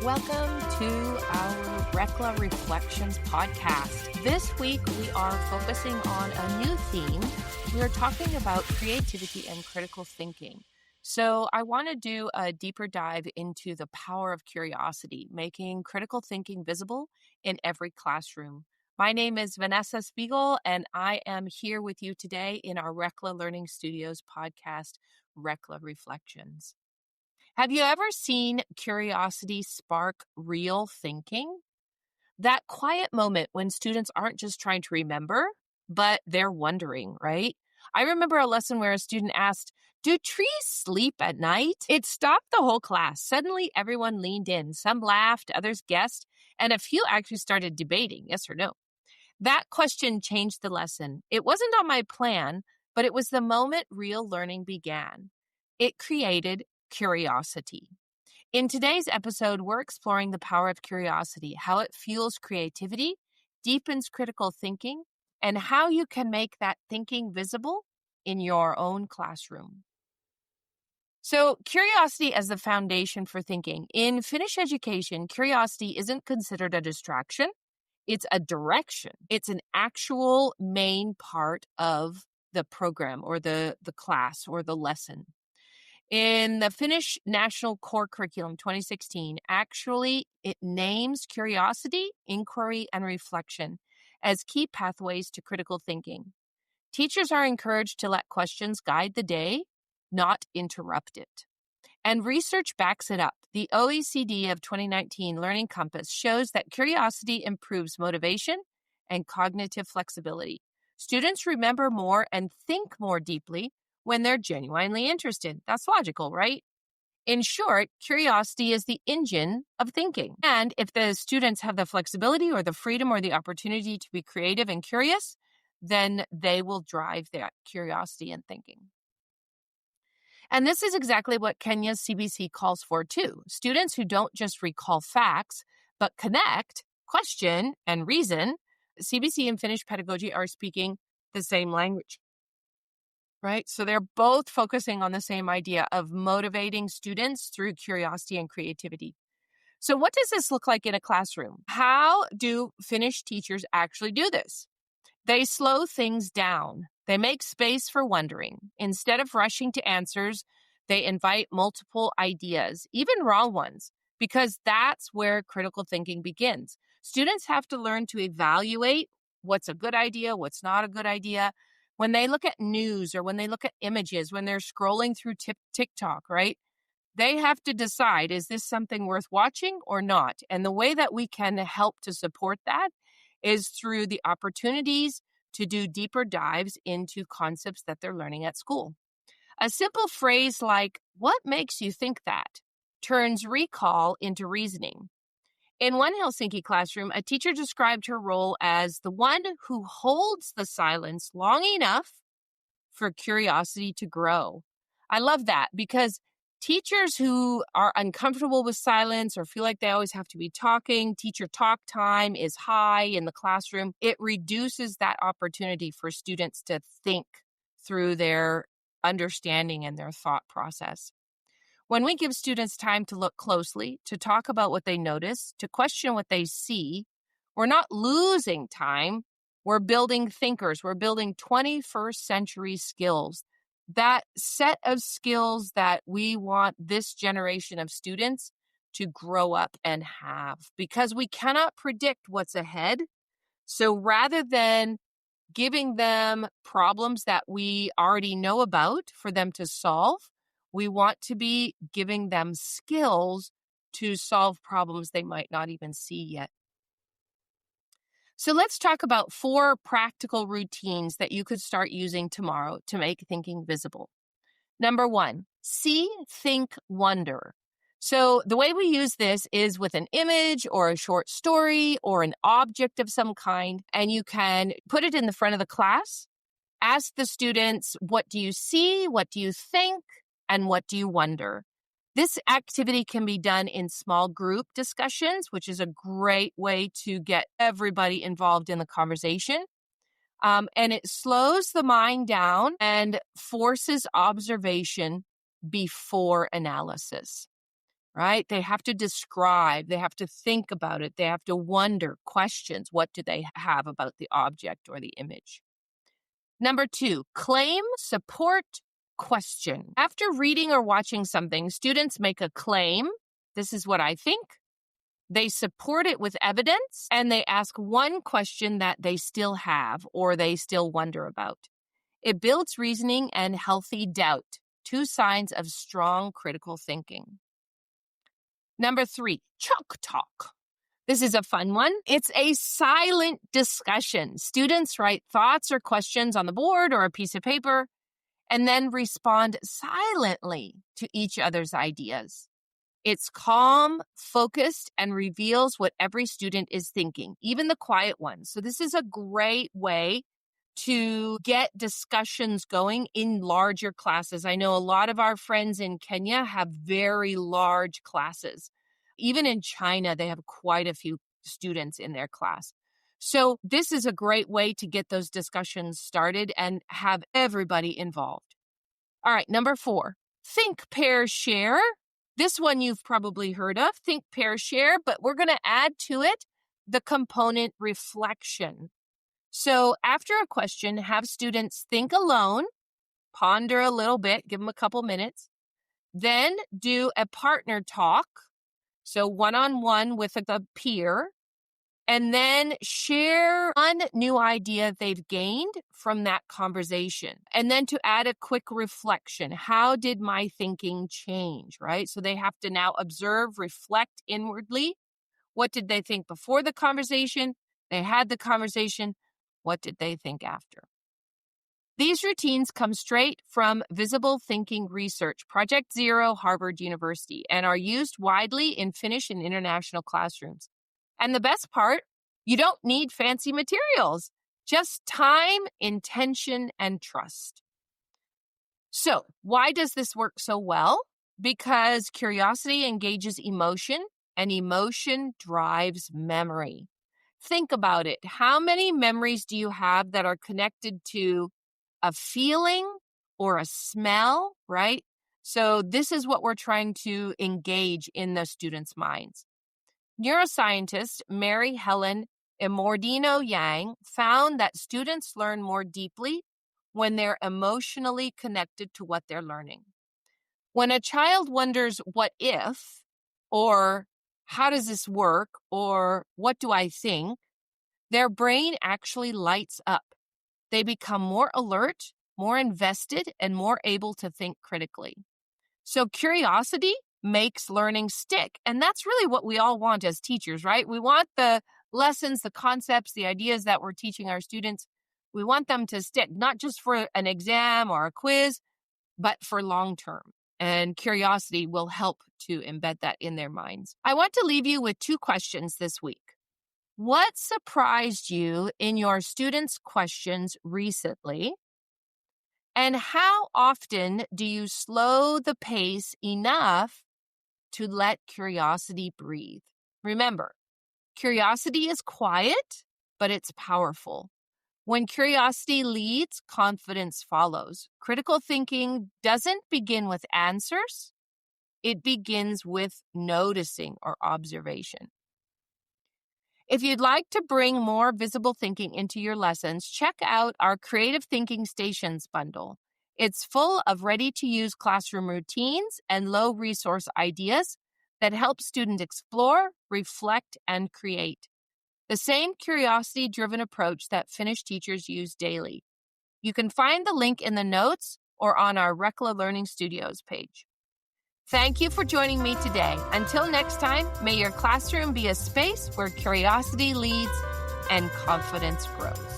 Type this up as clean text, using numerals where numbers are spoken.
Welcome to our RECLA Reflections podcast. This week, we are focusing on a new theme. We are talking about creativity and critical thinking. So I want to do a deeper dive into the power of curiosity, making critical thinking visible in every classroom. My name is Vanessa Spiegel, and I am here with you today in our RECLA Learning Studios podcast, RECLA Reflections. Have you ever seen curiosity spark real thinking? That quiet moment when students aren't just trying to remember, but they're wondering, right? I remember a lesson where a student asked, "Do trees sleep at night?" It stopped the whole class. Suddenly, everyone leaned in. Some laughed, others guessed, and a few actually started debating, yes or no. That question changed the lesson. It wasn't on my plan, but it was the moment real learning began. It created curiosity. In today's episode, we're exploring the power of curiosity, how it fuels creativity, deepens critical thinking, and how you can make that thinking visible in your own classroom. So, curiosity as the foundation for thinking. In Finnish education, curiosity isn't considered a distraction. It's a direction. It's an actual main part of the program or the class or the lesson. In the Finnish National Core Curriculum 2016, actually, it names curiosity, inquiry, and reflection as key pathways to critical thinking. Teachers are encouraged to let questions guide the day, not interrupt it. And research backs it up. The OECD of 2019 Learning Compass shows that curiosity improves motivation and cognitive flexibility. Students remember more and think more deeply when they're genuinely interested. That's logical, right? In short, curiosity is the engine of thinking. And if the students have the flexibility or the freedom or the opportunity to be creative and curious, then they will drive that curiosity and thinking. And this is exactly what Kenya's CBC calls for too. Students who don't just recall facts, but connect, question, and reason. CBC and Finnish pedagogy are speaking the same language. Right? So they're both focusing on the same idea of motivating students through curiosity and creativity. So what does this look like in a classroom? How do Finnish teachers actually do this? They slow things down. They make space for wondering. Instead of rushing to answers, they invite multiple ideas, even wrong ones, because that's where critical thinking begins. Students have to learn to evaluate what's a good idea, what's not a good idea. When they look at news or when they look at images, when they're scrolling through TikTok, right? They have to decide, is this something worth watching or not? And the way that we can help to support that is through the opportunities to do deeper dives into concepts that they're learning at school. A simple phrase like, "What makes you think that?" turns recall into reasoning. In one Helsinki classroom, a teacher described her role as the one who holds the silence long enough for curiosity to grow. I love that because teachers who are uncomfortable with silence or feel like they always have to be talking, teacher talk time is high in the classroom. It reduces that opportunity for students to think through their understanding and their thought process. When we give students time to look closely, to talk about what they notice, to question what they see, we're not losing time. We're building thinkers. We're building 21st century skills. That set of skills that we want this generation of students to grow up and have, because we cannot predict what's ahead. So rather than giving them problems that we already know about for them to solve, we want to be giving them skills to solve problems they might not even see yet. So let's talk about 4 practical routines that you could start using tomorrow to make thinking visible. Number 1, see, think, wonder. So the way we use this is with an image or a short story or an object of some kind, and you can put it in the front of the class. Ask the students, what do you see? What do you think? And what do you wonder? This activity can be done in small group discussions, which is a great way to get everybody involved in the conversation. And it slows the mind down and forces observation before analysis. right? They have to describe, they have to think about it, they have to wonder questions. What do they have about the object or the image? Number 2, claim, support, question. After reading or watching something, students make a claim. This is what I think. They support it with evidence, and they ask one question that they still have or they still wonder about. It builds reasoning and healthy doubt, 2 signs of strong critical thinking. Number 3, chalk talk. This is a fun one. It's a silent discussion. Students write thoughts or questions on the board or a piece of paper and then respond silently to each other's ideas. It's calm, focused, and reveals what every student is thinking, even the quiet ones. So this is a great way to get discussions going in larger classes. I know a lot of our friends in Kenya have very large classes. Even in China, they have quite a few students in their class. So this is a great way to get those discussions started and have everybody involved. All right, number 4, think, pair, share. This one you've probably heard of, think, pair, share, but we're going to add to it the component reflection. So after a question, have students think alone, ponder a little bit, give them a couple minutes, then do a partner talk, so one-on-one with a peer, and then share one new idea they've gained from that conversation. And then to add a quick reflection, how did my thinking change, right? So they have to now observe, reflect inwardly. What did they think before the conversation? They had the conversation. What did they think after? These routines come straight from Visible Thinking Research, Project Zero, Harvard University, and are used widely in Finnish and international classrooms. And the best part, you don't need fancy materials, just time, intention, and trust. So, why does this work so well? Because curiosity engages emotion, and emotion drives memory. Think about it. How many memories do you have that are connected to a feeling or a smell, right? So this is what we're trying to engage in the students' minds. Neuroscientist Mary Helen Immordino-Yang found that students learn more deeply when they're emotionally connected to what they're learning. When a child wonders, what if, or how does this work, or what do I think, their brain actually lights up. They become more alert, more invested, and more able to think critically. So curiosity makes learning stick. And that's really what we all want as teachers, right? We want the lessons, the concepts, the ideas that we're teaching our students. We want them to stick, not just for an exam or a quiz, but for long term. And curiosity will help to embed that in their minds. I want to leave you with 2 questions this week. What surprised you in your students' questions recently? And how often do you slow the pace enough to let curiosity breathe? Remember, curiosity is quiet, but it's powerful. When curiosity leads, confidence follows. Critical thinking doesn't begin with answers. It begins with noticing or observation. If you'd like to bring more visible thinking into your lessons, check out our Creative Thinking Stations bundle. It's full of ready-to-use classroom routines and low-resource ideas that help students explore, reflect, and create. The same curiosity-driven approach that Finnish teachers use daily. You can find the link in the notes or on our Rekla Learning Studios page. Thank you for joining me today. Until next time, may your classroom be a space where curiosity leads and confidence grows.